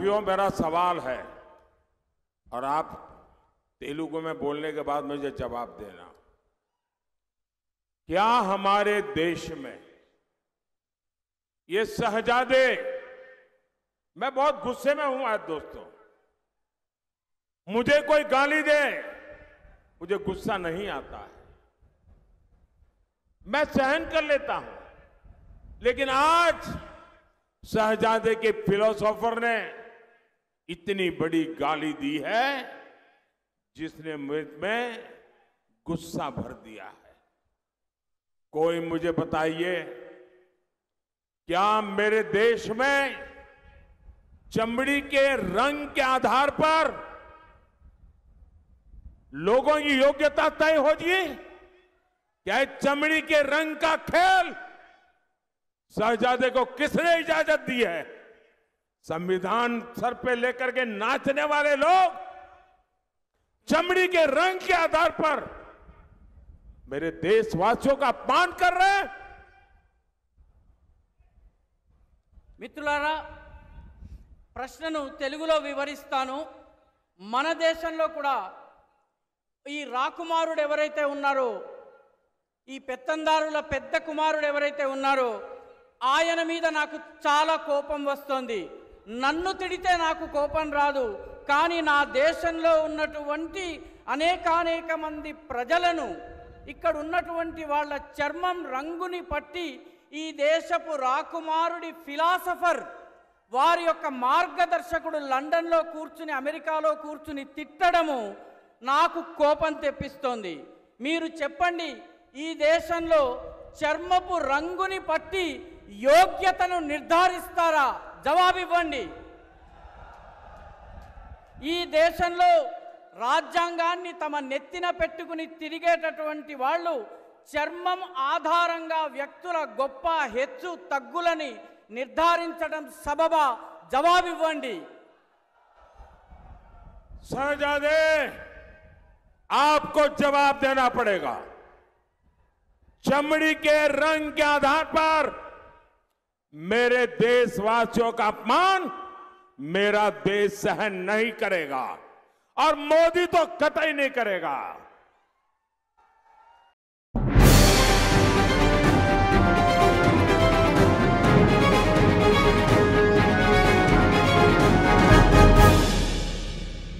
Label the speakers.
Speaker 1: साथियों, मेरा सवाल है और आप तेलुगु में बोलने के बाद मुझे जवाब देना। क्या हमारे देश में ये शहजादे, मैं बहुत गुस्से में हूं आज दोस्तों, मुझे कोई गाली दे मुझे गुस्सा नहीं आता है, मैं सहन कर लेता हूं, लेकिन आज शहजादे के फिलोसोफर ने इतनी बड़ी गाली दी है जिसने में गुस्सा भर दिया है। कोई मुझे बताइए, क्या मेरे देश में चमड़ी के रंग के आधार पर लोगों की योग्यता तय होगी? क्या चमड़ी के रंग का खेल शहजादे को किसने इजाजत दी है? संविधान सर पे लेकर के नाचने वाले लोग चमड़ी के रंग के आधार पर मेरे देशवासियों का अपमान कर रहे हैं।
Speaker 2: మిత్రులారా, ప్రశ్నను తెలుగులో వివరిస్తాను. మన దేశంలో కూడా ఈ రాకుమారుడు ఎవరైతే ఉన్నారో, ఈ పెత్తందారుల పెద్ద కుమారుడు ఎవరైతే ఉన్నారో ఆయన మీద నాకు చాలా కోపం వస్తుంది. నన్ను తిడితే నాకు కోపం రాదు, కానీ నా దేశంలో ఉన్నటువంటి అనేక మంది ప్రజలను, ఇక్కడ ఉన్నటువంటి వాళ్ళ చర్మం రంగుని పట్టి ఈ దేశపు రాకుమారుడి ఫిలాసఫర్ వారి యొక్క మార్గదర్శకుడు లండన్లో కూర్చుని అమెరికాలో కూర్చుని తిట్టడము నాకు కోపం తెప్పిస్తోంది. మీరు చెప్పండి, ఈ దేశంలో చర్మపు రంగుని పట్టి యోగ్యతను నిర్ధారిస్తారా? జవాబివ్వండి. ఈ దేశంలో రాజ్యాంగాన్ని తమ నెత్తిన పెట్టుకుని తిరిగేటటువంటి వాళ్ళు చర్మం ఆధారంగా వ్యక్తుల గొప్ప హెచ్చు తగ్గులని నిర్ధారించడం సబబా? జవాబివ్వండి.
Speaker 1: शहजादे, आपको जवाब देना पड़ेगा। चमड़ी के रंग के आधार पर मेरे देशवासियों का अपमान मेरा देश सहन नहीं करेगा और मोदी तो कतई नहीं करेगा।